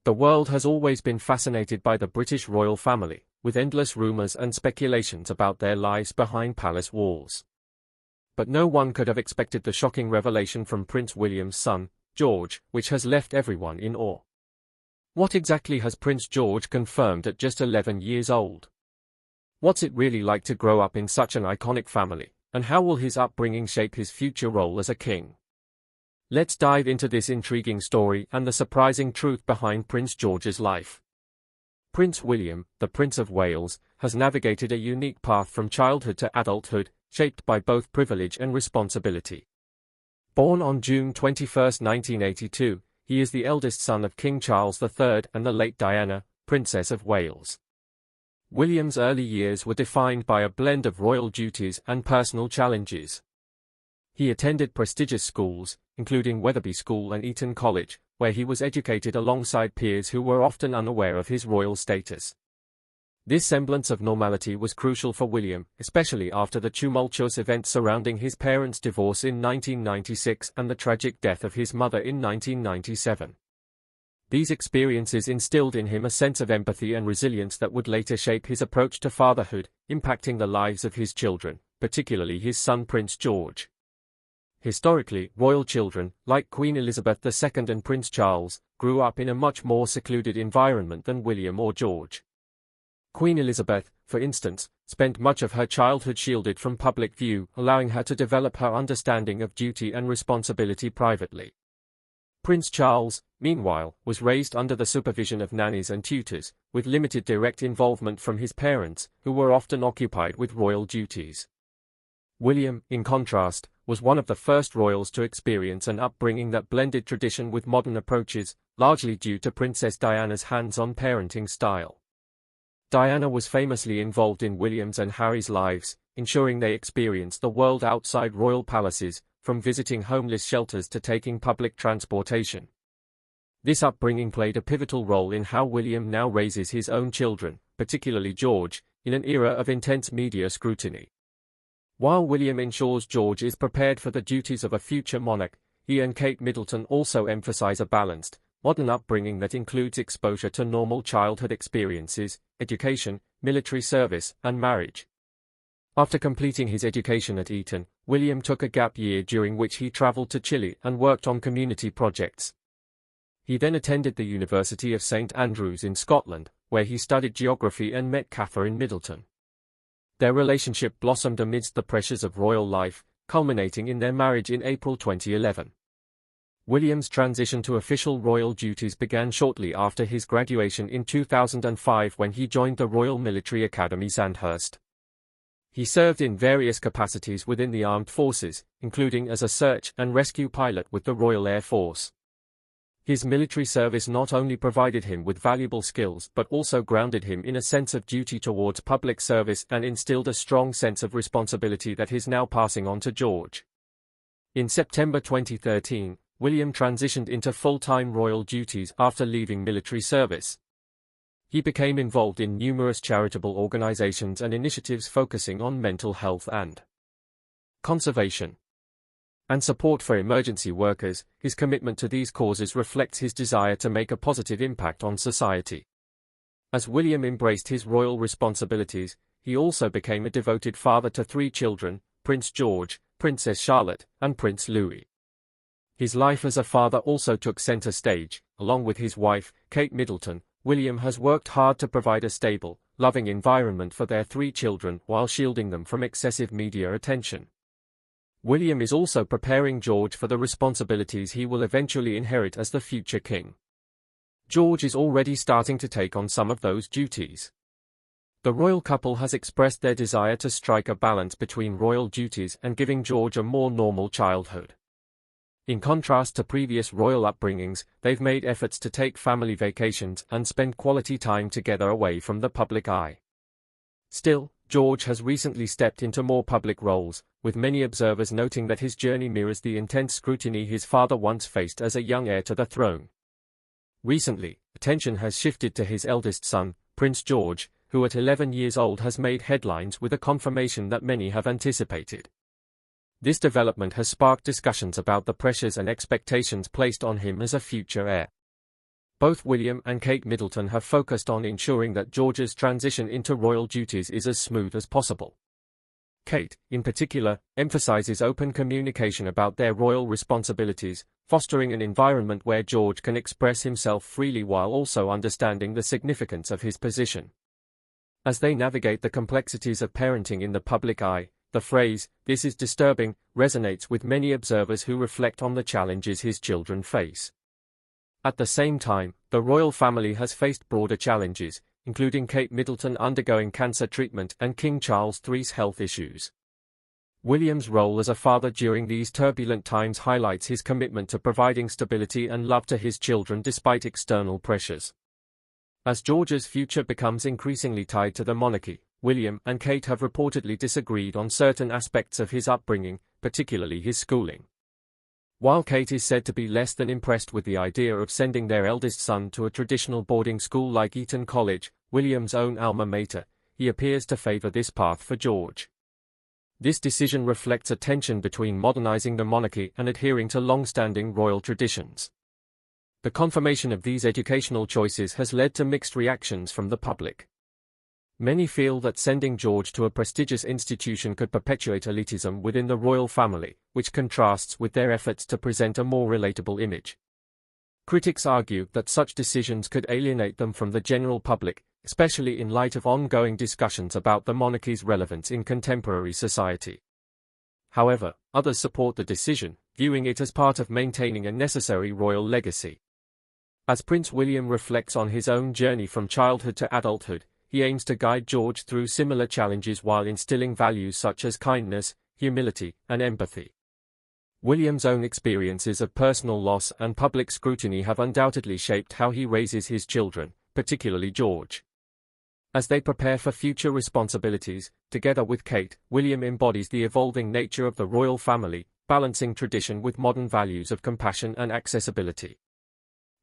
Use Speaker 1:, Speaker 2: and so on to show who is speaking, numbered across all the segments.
Speaker 1: The world has always been fascinated by the British royal family, with endless rumours and speculations about their lives behind palace walls. But no one could have expected the shocking revelation from Prince William's son, George, which has left everyone in awe. What exactly has Prince George confirmed at just 11 years old? What's it really like to grow up in such an iconic family, and how will his upbringing shape his future role as a king? Let's dive into this intriguing story and the surprising truth behind Prince George's life. Prince William, the Prince of Wales, has navigated a unique path from childhood to adulthood, shaped by both privilege and responsibility. Born on June 21, 1982, he is the eldest son of King Charles III and the late Diana, Princess of Wales. William's early years were defined by a blend of royal duties and personal challenges. He attended prestigious schools, including Wetherby School and Eton College, where he was educated alongside peers who were often unaware of his royal status. This semblance of normality was crucial for William, especially after the tumultuous events surrounding his parents' divorce in 1996 and the tragic death of his mother in 1997. These experiences instilled in him a sense of empathy and resilience that would later shape his approach to fatherhood, impacting the lives of his children, particularly his son Prince George. Historically, royal children, like Queen Elizabeth II and Prince Charles, grew up in a much more secluded environment than William or George. Queen Elizabeth, for instance, spent much of her childhood shielded from public view, allowing her to develop her understanding of duty and responsibility privately. Prince Charles, meanwhile, was raised under the supervision of nannies and tutors, with limited direct involvement from his parents, who were often occupied with royal duties. William, in contrast, was one of the first royals to experience an upbringing that blended tradition with modern approaches, largely due to Princess Diana's hands-on parenting style. Diana was famously involved in William's and Harry's lives, ensuring they experienced the world outside royal palaces, from visiting homeless shelters to taking public transportation. This upbringing played a pivotal role in how William now raises his own children, particularly George, in an era of intense media scrutiny. While William ensures George is prepared for the duties of a future monarch, he and Kate Middleton also emphasize a balanced, modern upbringing that includes exposure to normal childhood experiences, education, military service, and marriage. After completing his education at Eton, William took a gap year during which he traveled to Chile and worked on community projects. He then attended the University of St Andrews in Scotland, where he studied geography and met Catherine Middleton. Their relationship blossomed amidst the pressures of royal life, culminating in their marriage in April 2011. William's transition to official royal duties began shortly after his graduation in 2005 when he joined the Royal Military Academy Sandhurst. He served in various capacities within the armed forces, including as a search and rescue pilot with the Royal Air Force. His military service not only provided him with valuable skills but also grounded him in a sense of duty towards public service and instilled a strong sense of responsibility that he's now passing on to George. In September 2013, William transitioned into full-time royal duties after leaving military service. He became involved in numerous charitable organizations and initiatives focusing on mental health and conservation and support for emergency workers. His commitment to these causes reflects his desire to make a positive impact on society. As William embraced his royal responsibilities, he also became a devoted father to 3 children, Prince George, Princess Charlotte, and Prince Louis. His life as a father also took center stage. Along with his wife, Kate Middleton, William has worked hard to provide a stable, loving environment for their 3 children while shielding them from excessive media attention. William is also preparing George for the responsibilities he will eventually inherit as the future king. George is already starting to take on some of those duties. The royal couple has expressed their desire to strike a balance between royal duties and giving George a more normal childhood. In contrast to previous royal upbringings, they've made efforts to take family vacations and spend quality time together away from the public eye. Still, George has recently stepped into more public roles, with many observers noting that his journey mirrors the intense scrutiny his father once faced as a young heir to the throne. Recently, attention has shifted to his eldest son, Prince George, who at 11 years old has made headlines with a confirmation that many have anticipated. This development has sparked discussions about the pressures and expectations placed on him as a future heir. Both William and Kate Middleton have focused on ensuring that George's transition into royal duties is as smooth as possible. Kate, in particular, emphasizes open communication about their royal responsibilities, fostering an environment where George can express himself freely while also understanding the significance of his position. As they navigate the complexities of parenting in the public eye, the phrase, "This is disturbing," resonates with many observers who reflect on the challenges his children face. At the same time, the royal family has faced broader challenges, including Kate Middleton undergoing cancer treatment and King Charles III's health issues. William's role as a father during these turbulent times highlights his commitment to providing stability and love to his children despite external pressures. As George's future becomes increasingly tied to the monarchy, William and Kate have reportedly disagreed on certain aspects of his upbringing, particularly his schooling. While Kate is said to be less than impressed with the idea of sending their eldest son to a traditional boarding school like Eton College, William's own alma mater, he appears to favor this path for George. This decision reflects a tension between modernizing the monarchy and adhering to long-standing royal traditions. The confirmation of these educational choices has led to mixed reactions from the public. Many feel that sending George to a prestigious institution could perpetuate elitism within the royal family, which contrasts with their efforts to present a more relatable image. Critics argue that such decisions could alienate them from the general public, especially in light of ongoing discussions about the monarchy's relevance in contemporary society. However, others support the decision, viewing it as part of maintaining a necessary royal legacy. As Prince William reflects on his own journey from childhood to adulthood, he aims to guide George through similar challenges while instilling values such as kindness, humility, and empathy. William's own experiences of personal loss and public scrutiny have undoubtedly shaped how he raises his children, particularly George. As they prepare for future responsibilities, together with Kate, William embodies the evolving nature of the royal family, balancing tradition with modern values of compassion and accessibility.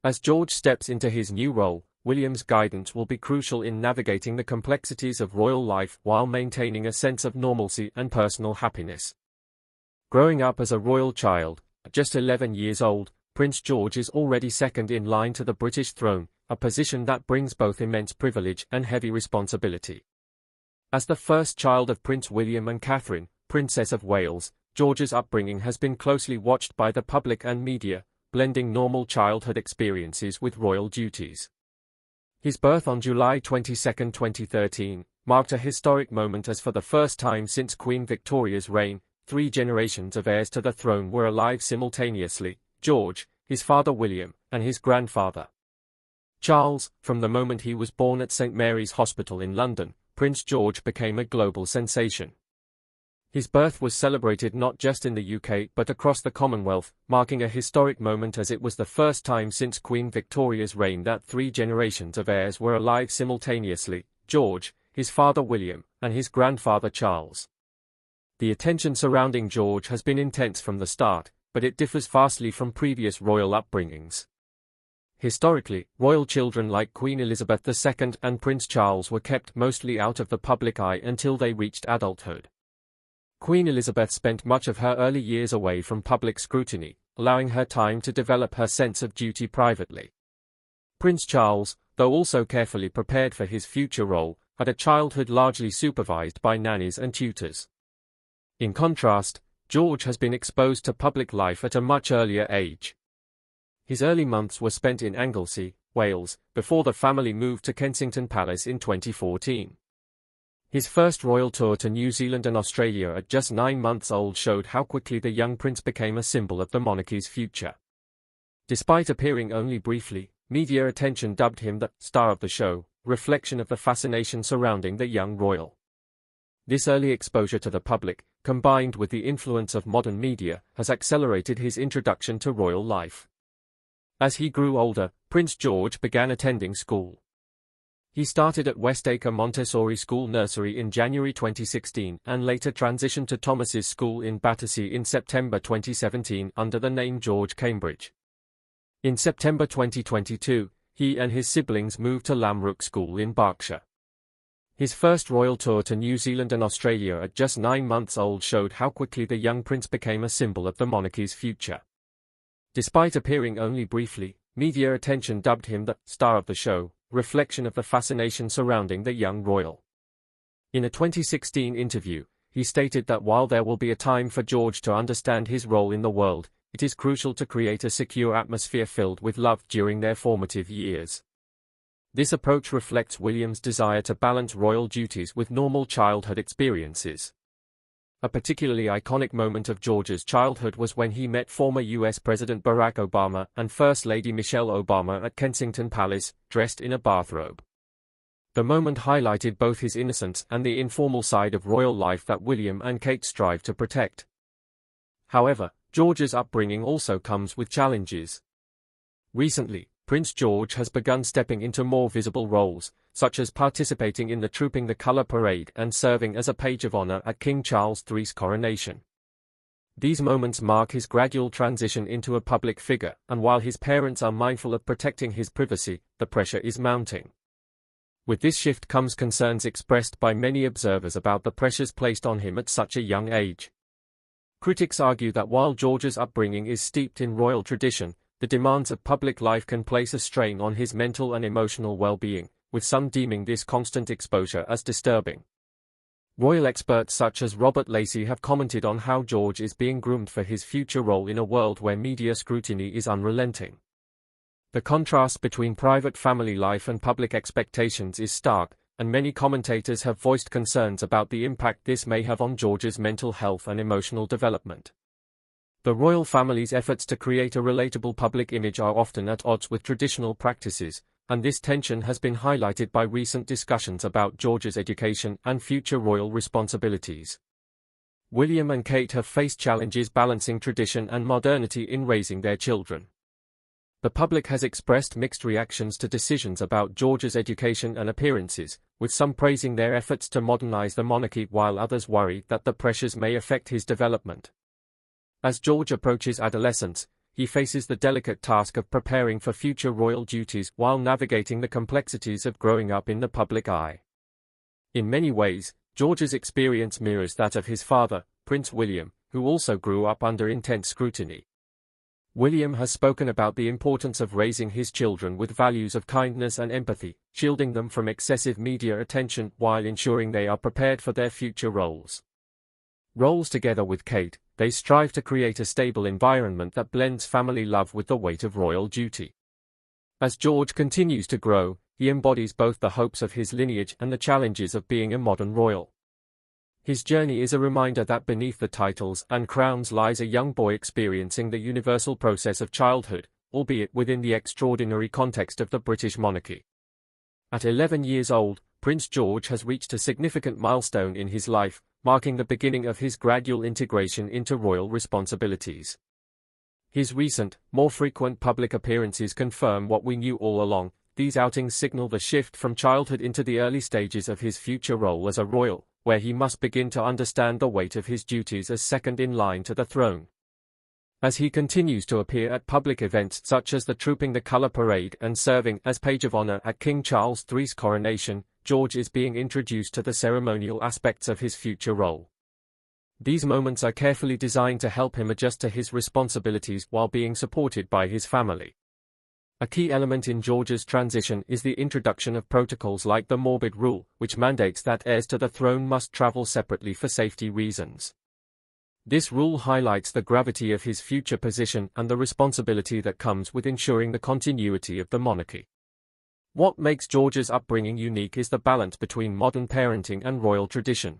Speaker 1: As George steps into his new role, William's guidance will be crucial in navigating the complexities of royal life while maintaining a sense of normalcy and personal happiness. Growing up as a royal child, at just 11 years old, Prince George is already second in line to the British throne, a position that brings both immense privilege and heavy responsibility. As the first child of Prince William and Catherine, Princess of Wales, George's upbringing has been closely watched by the public and media, blending normal childhood experiences with royal duties. His birth on July 22, 2013, marked a historic moment as for the first time since Queen Victoria's reign, 3 generations of heirs to the throne were alive simultaneously: George, his father William, and his grandfather Charles. From the moment he was born at St. Mary's Hospital in London, Prince George became a global sensation. His birth was celebrated not just in the UK but across the Commonwealth, marking a historic moment as it was the first time since Queen Victoria's reign that 3 generations of heirs were alive simultaneously: George, his father William, and his grandfather Charles. The attention surrounding George has been intense from the start, but it differs vastly from previous royal upbringings. Historically, royal children like Queen Elizabeth II and Prince Charles were kept mostly out of the public eye until they reached adulthood. Queen Elizabeth spent much of her early years away from public scrutiny, allowing her time to develop her sense of duty privately. Prince Charles, though also carefully prepared for his future role, had a childhood largely supervised by nannies and tutors. In contrast, George has been exposed to public life at a much earlier age. His early months were spent in Anglesey, Wales, before the family moved to Kensington Palace in 2014. His first royal tour to New Zealand and Australia at just 9 months old showed how quickly the young prince became a symbol of the monarchy's future. Despite appearing only briefly, media attention dubbed him the star of the show, reflection of the fascination surrounding the young royal. This early exposure to the public, combined with the influence of modern media, has accelerated his introduction to royal life. As he grew older, Prince George began attending school. He started at Westacre Montessori School Nursery in January 2016 and later transitioned to Thomas's School in Battersea in September 2017 under the name George Cambridge. In September 2022, he and his siblings moved to Lamrook School in Berkshire. His first royal tour to New Zealand and Australia at just 9 months old showed how quickly the young prince became a symbol of the monarchy's future. Despite appearing only briefly, Media attention dubbed him the star of the show, reflection of the fascination surrounding the young royal. In a 2016 interview, he stated that while there will be a time for George to understand his role in the world, it is crucial to create a secure atmosphere filled with love during their formative years. This approach reflects William's desire to balance royal duties with normal childhood experiences. A particularly iconic moment of George's childhood was when he met former U.S. President Barack Obama and First Lady Michelle Obama at Kensington Palace, dressed in a bathrobe. The moment highlighted both his innocence and the informal side of royal life that William and Kate strive to protect. However, George's upbringing also comes with challenges. Recently, Prince George has begun stepping into more visible roles, such as participating in the Trooping the Colour parade and serving as a page of honor at King Charles III's coronation. These moments mark his gradual transition into a public figure, and while his parents are mindful of protecting his privacy, the pressure is mounting. With this shift comes concerns expressed by many observers about the pressures placed on him at such a young age. Critics argue that while George's upbringing is steeped in royal tradition, the demands of public life can place a strain on his mental and emotional well-being, with some deeming this constant exposure as disturbing. Royal experts such as Robert Lacey have commented on how George is being groomed for his future role in a world where media scrutiny is unrelenting. The contrast between private family life and public expectations is stark, and many commentators have voiced concerns about the impact this may have on George's mental health and emotional development. The royal family's efforts to create a relatable public image are often at odds with traditional practices, and this tension has been highlighted by recent discussions about George's education and future royal responsibilities. William and Kate have faced challenges balancing tradition and modernity in raising their children. The public has expressed mixed reactions to decisions about George's education and appearances, with some praising their efforts to modernize the monarchy while others worry that the pressures may affect his development. As George approaches adolescence, he faces the delicate task of preparing for future royal duties while navigating the complexities of growing up in the public eye. In many ways, George's experience mirrors that of his father, Prince William, who also grew up under intense scrutiny. William has spoken about the importance of raising his children with values of kindness and empathy, shielding them from excessive media attention while ensuring they are prepared for their future roles. Together with Kate, they strive to create a stable environment that blends family love with the weight of royal duty. As George continues to grow, he embodies both the hopes of his lineage and the challenges of being a modern royal. His journey is a reminder that beneath the titles and crowns lies a young boy experiencing the universal process of childhood, albeit within the extraordinary context of the British monarchy. At 11 years old, Prince George has reached a significant milestone in his life, marking the beginning of his gradual integration into royal responsibilities. His recent, more frequent public appearances confirm what we knew all along. These outings signal the shift from childhood into the early stages of his future role as a royal, where he must begin to understand the weight of his duties as second in line to the throne. As he continues to appear at public events such as the Trooping the Colour parade and serving as page of honor at King Charles III's coronation, George is being introduced to the ceremonial aspects of his future role. These moments are carefully designed to help him adjust to his responsibilities while being supported by his family. A key element in George's transition is the introduction of protocols like the Morbid Rule, which mandates that heirs to the throne must travel separately for safety reasons. This rule highlights the gravity of his future position and the responsibility that comes with ensuring the continuity of the monarchy. What makes George's upbringing unique is the balance between modern parenting and royal tradition.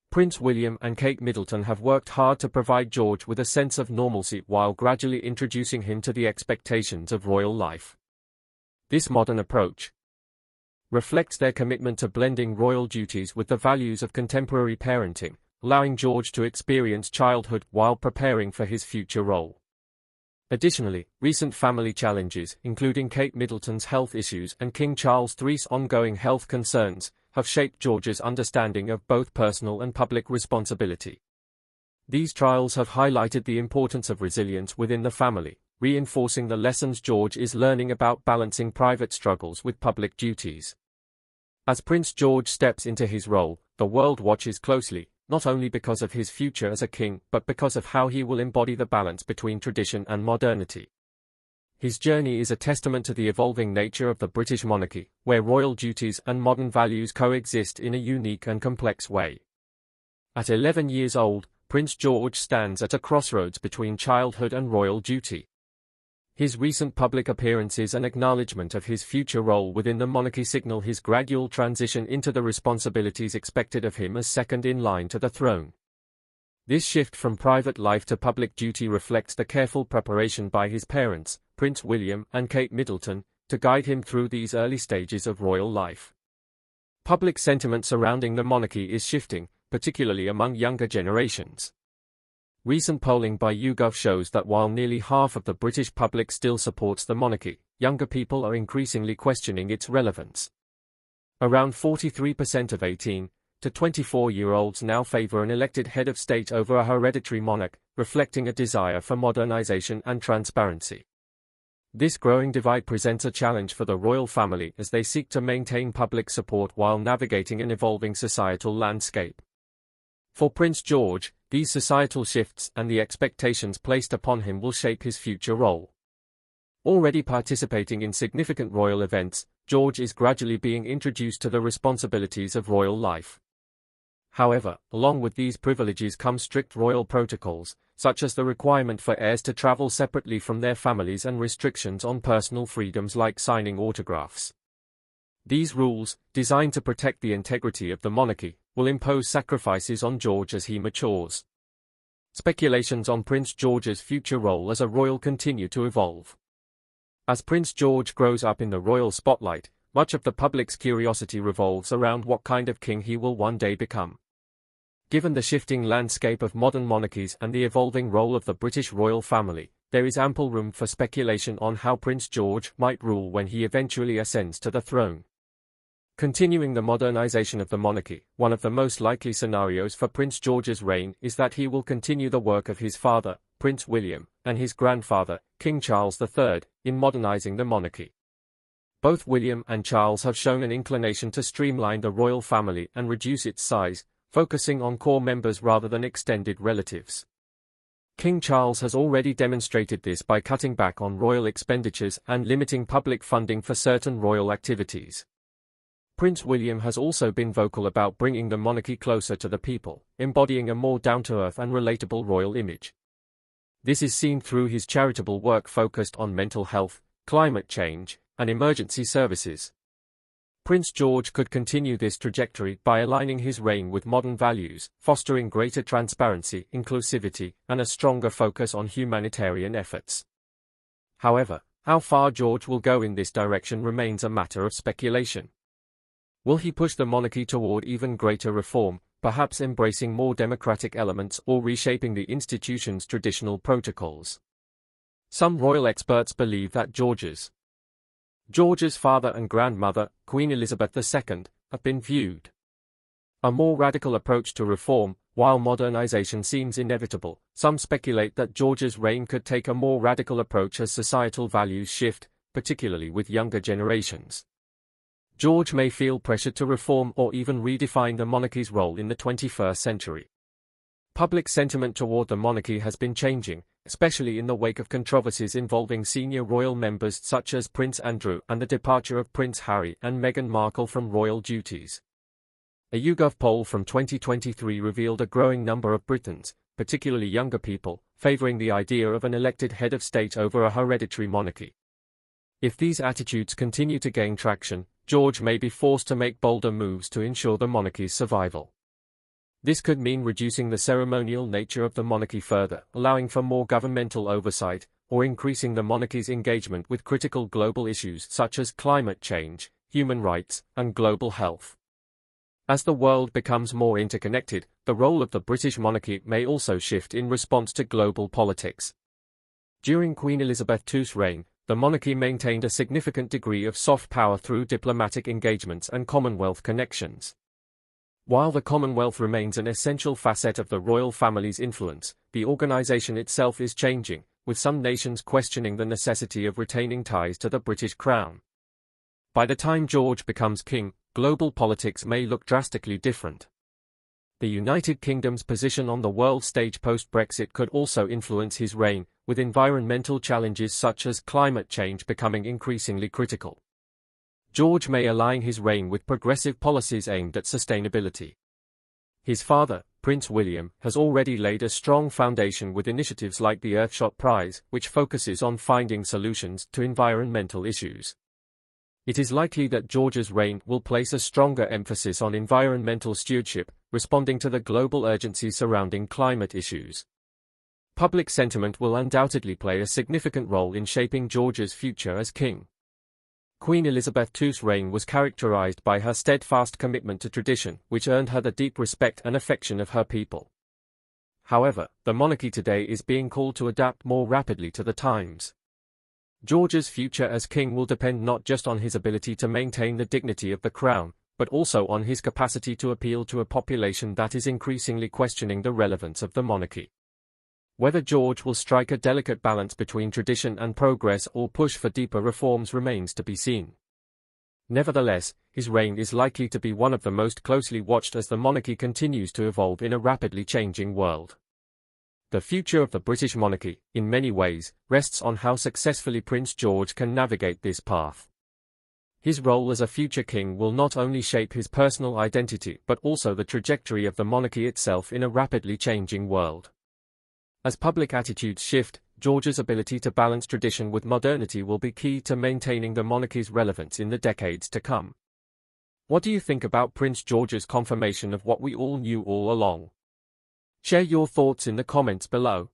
Speaker 1: Prince William and Kate Middleton have worked hard to provide George with a sense of normalcy while gradually introducing him to the expectations of royal life. This modern approach reflects their commitment to blending royal duties with the values of contemporary parenting, allowing George to experience childhood while preparing for his future role. Additionally, recent family challenges, including Kate Middleton's health issues and King Charles III's ongoing health concerns, have shaped George's understanding of both personal and public responsibility. These trials have highlighted the importance of resilience within the family, reinforcing the lessons George is learning about balancing private struggles with public duties. As Prince George steps into his role, the world watches closely, not only because of his future as a king but because of how he will embody the balance between tradition and modernity. His journey is a testament to the evolving nature of the British monarchy, where royal duties and modern values coexist in a unique and complex way. At 11 years old, Prince George stands at a crossroads between childhood and royal duty. His recent public appearances and acknowledgement of his future role within the monarchy signal his gradual transition into the responsibilities expected of him as second in line to the throne. This shift from private life to public duty reflects the careful preparation by his parents, Prince William and Kate Middleton, to guide him through these early stages of royal life. Public sentiment surrounding the monarchy is shifting, particularly among younger generations. Recent polling by YouGov shows that while nearly half of the British public still supports the monarchy, younger people are increasingly questioning its relevance. Around 43% of 18 to 24-year-olds now favor an elected head of state over a hereditary monarch, reflecting a desire for modernization and transparency. This growing divide presents a challenge for the royal family as they seek to maintain public support while navigating an evolving societal landscape. For Prince George, these societal shifts and the expectations placed upon him will shape his future role. Already participating in significant royal events, George is gradually being introduced to the responsibilities of royal life. However, along with these privileges come strict royal protocols, such as the requirement for heirs to travel separately from their families and restrictions on personal freedoms like signing autographs. These rules, designed to protect the integrity of the monarchy, will impose sacrifices on George as he matures. Speculations on Prince George's future role as a royal continue to evolve. As Prince George grows up in the royal spotlight, much of the public's curiosity revolves around what kind of king he will one day become. Given the shifting landscape of modern monarchies and the evolving role of the British royal family, there is ample room for speculation on how Prince George might rule when he eventually ascends to the throne. Continuing the modernization of the monarchy, one of the most likely scenarios for Prince George's reign is that he will continue the work of his father, Prince William, and his grandfather, King Charles III, in modernizing the monarchy. Both William and Charles have shown an inclination to streamline the royal family and reduce its size, focusing on core members rather than extended relatives. King Charles has already demonstrated this by cutting back on royal expenditures and limiting public funding for certain royal activities. Prince William has also been vocal about bringing the monarchy closer to the people, embodying a more down-to-earth and relatable royal image. This is seen through his charitable work focused on mental health, climate change, and emergency services. Prince George could continue this trajectory by aligning his reign with modern values, fostering greater transparency, inclusivity, and a stronger focus on humanitarian efforts. However, how far George will go in this direction remains a matter of speculation. Will he push the monarchy toward even greater reform, perhaps embracing more democratic elements or reshaping the institution's traditional protocols? Some royal experts believe that George's father and grandmother, Queen Elizabeth II, have been viewed a more radical approach to reform. While modernization seems inevitable, some speculate that George's reign could take a more radical approach as societal values shift, particularly with younger generations. George may feel pressured to reform or even redefine the monarchy's role in the 21st century. Public sentiment toward the monarchy has been changing, especially in the wake of controversies involving senior royal members such as Prince Andrew and the departure of Prince Harry and Meghan Markle from royal duties. A YouGov poll from 2023 revealed a growing number of Britons, particularly younger people, favoring the idea of an elected head of state over a hereditary monarchy. If these attitudes continue to gain traction, George may be forced to make bolder moves to ensure the monarchy's survival. This could mean reducing the ceremonial nature of the monarchy further, allowing for more governmental oversight, or increasing the monarchy's engagement with critical global issues such as climate change, human rights, and global health. As the world becomes more interconnected, the role of the British monarchy may also shift in response to global politics. During Queen Elizabeth II's reign, the monarchy maintained a significant degree of soft power through diplomatic engagements and Commonwealth connections. While the Commonwealth remains an essential facet of the royal family's influence, the organization itself is changing, with some nations questioning the necessity of retaining ties to the British crown. By the time George becomes king, global politics may look drastically different. The United Kingdom's position on the world stage post-Brexit could also influence his reign, with environmental challenges such as climate change becoming increasingly critical. George may align his reign with progressive policies aimed at sustainability. His father, Prince William, has already laid a strong foundation with initiatives like the Earthshot Prize, which focuses on finding solutions to environmental issues. It is likely that George's reign will place a stronger emphasis on environmental stewardship, responding to the global urgency surrounding climate issues. Public sentiment will undoubtedly play a significant role in shaping George's future as king. Queen Elizabeth II's reign was characterized by her steadfast commitment to tradition, which earned her the deep respect and affection of her people. However, the monarchy today is being called to adapt more rapidly to the times. George's future as king will depend not just on his ability to maintain the dignity of the crown, but also on his capacity to appeal to a population that is increasingly questioning the relevance of the monarchy. Whether George will strike a delicate balance between tradition and progress or push for deeper reforms remains to be seen. Nevertheless, his reign is likely to be one of the most closely watched as the monarchy continues to evolve in a rapidly changing world. The future of the British monarchy, in many ways, rests on how successfully Prince George can navigate this path. His role as a future king will not only shape his personal identity but also the trajectory of the monarchy itself in a rapidly changing world. As public attitudes shift, George's ability to balance tradition with modernity will be key to maintaining the monarchy's relevance in the decades to come. What do you think about Prince George's confirmation of what we all knew all along? Share your thoughts in the comments below.